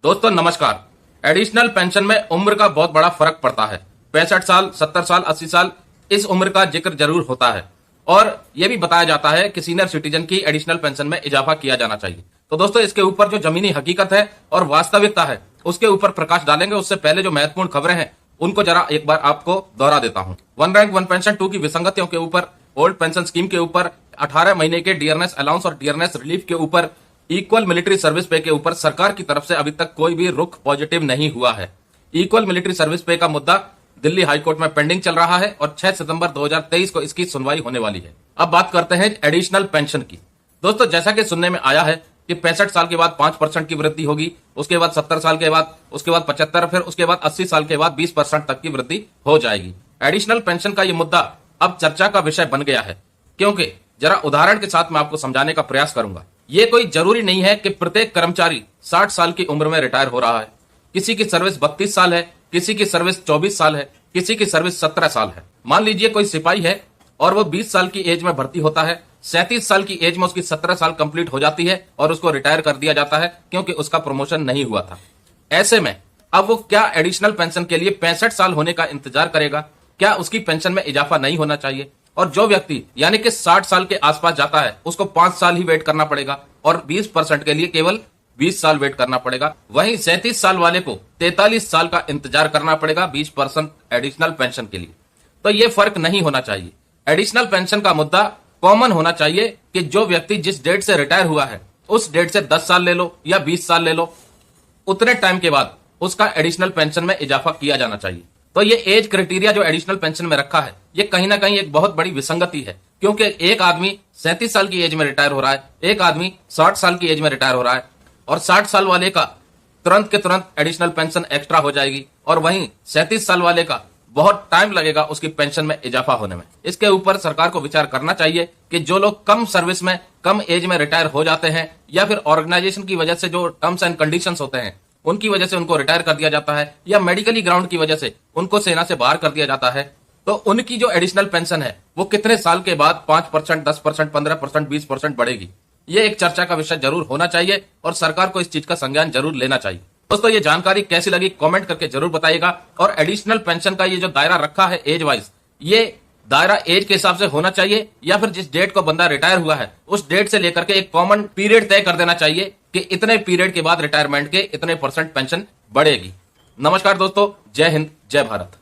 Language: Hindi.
दोस्तों नमस्कार। एडिशनल पेंशन में उम्र का बहुत बड़ा फर्क पड़ता है। 65 साल, 70 साल, 80 साल इस उम्र का जिक्र जरूर होता है और यह भी बताया जाता है कि सीनियर सिटीजन की एडिशनल पेंशन में इजाफा किया जाना चाहिए। तो दोस्तों इसके ऊपर जो जमीनी हकीकत है और वास्तविकता है उसके ऊपर प्रकाश डालेंगे। उससे पहले जो महत्वपूर्ण खबरें हैं उनको जरा एक बार आपको दोहरा देता हूं। वन रैंक वन पेंशन 2 की विसंगतियों के ऊपर, ओल्ड पेंशन स्कीम के ऊपर, 18 महीने के डियरनेस अलाउंस और डियरनेस रिलीफ के ऊपर, इक्वल मिलिट्री सर्विस पे के ऊपर सरकार की तरफ से अभी तक कोई भी रुख पॉजिटिव नहीं हुआ है। इक्वल मिलिट्री सर्विस पे का मुद्दा दिल्ली हाईकोर्ट में पेंडिंग चल रहा है और 6 सितंबर 2023 को इसकी सुनवाई होने वाली है। अब बात करते हैं एडिशनल पेंशन की। दोस्तों जैसा कि सुनने में आया है कि 65 साल के बाद 5% की वृद्धि होगी, उसके बाद 70 साल के बाद, उसके बाद 75, फिर उसके बाद 80 साल के बाद 20% तक की वृद्धि हो जाएगी। एडिशनल पेंशन का यह मुद्दा अब चर्चा का विषय बन गया है, क्योंकि जरा उदाहरण के साथ मैं आपको समझाने का प्रयास करूंगा। ये कोई जरूरी नहीं है कि प्रत्येक कर्मचारी 60 साल की उम्र में रिटायर हो रहा है। किसी की सर्विस 32 साल है, किसी की सर्विस 24 साल है, किसी की सर्विस 17 साल है। मान लीजिए कोई सिपाही है और वो 20 साल की एज में भर्ती होता है, 37 साल की एज में उसकी 17 साल कंप्लीट हो जाती है और उसको रिटायर कर दिया जाता है क्योंकि उसका प्रमोशन नहीं हुआ था। ऐसे में अब वो क्या एडिशनल पेंशन के लिए 65 साल होने का इंतजार करेगा? क्या उसकी पेंशन में इजाफा नहीं होना चाहिए? और जो व्यक्ति यानी कि 60 साल के आसपास जाता है उसको 5 साल ही वेट करना पड़ेगा और 20% के लिए केवल 20 साल वेट करना पड़ेगा। वहीं 37 साल वाले को 43 साल का इंतजार करना पड़ेगा 20% एडिशनल पेंशन के लिए। तो ये फर्क नहीं होना चाहिए। एडिशनल पेंशन का मुद्दा कॉमन होना चाहिए कि जो व्यक्ति जिस डेट से रिटायर हुआ है उस डेट से 10 साल ले लो या 20 साल ले लो, उतने टाइम के बाद उसका एडिशनल पेंशन में इजाफा किया जाना चाहिए। तो ये एज क्राइटेरिया जो एडिशनल पेंशन में रखा है ये कहीं ना कहीं एक बहुत बड़ी विसंगति है, क्योंकि एक आदमी 37 साल की एज में रिटायर हो रहा है, एक आदमी 60 साल की एज में रिटायर हो रहा है और 60 साल वाले का तुरंत के तुरंत एडिशनल पेंशन एक्स्ट्रा हो जाएगी और वहीं 37 साल वाले का बहुत टाइम लगेगा उसकी पेंशन में इजाफा होने में। इसके ऊपर सरकार को विचार करना चाहिए कि जो लोग कम सर्विस में, कम एज में रिटायर हो जाते हैं या फिर ऑर्गेनाइजेशन की वजह से जो टर्म्स एंड कंडीशंस होते हैं उनकी वजह से उनको रिटायर कर दिया जाता है या मेडिकली ग्राउंड की वजह से उनको सेना से बाहर कर दिया जाता है, तो उनकी जो एडिशनल पेंशन है वो कितने साल के बाद 5%, 10%, 15%, 20% बढ़ेगी? ये एक चर्चा का विषय जरूर होना चाहिए और सरकार को इस चीज का संज्ञान जरूर लेना चाहिए। दोस्तों ये जानकारी कैसी लगी कमेंट करके जरूर बताइएगा। और एडिशनल पेंशन का ये जो दायरा रखा है एज वाइज, ये दायरा एज के हिसाब से होना चाहिए या फिर जिस डेट को बंदा रिटायर हुआ है उस डेट से लेकर के एक कॉमन पीरियड तय कर देना चाहिए कि इतने पीरियड के बाद रिटायरमेंट के इतने % पेंशन बढ़ेगी। नमस्कार दोस्तों, जय हिंद, जय भारत।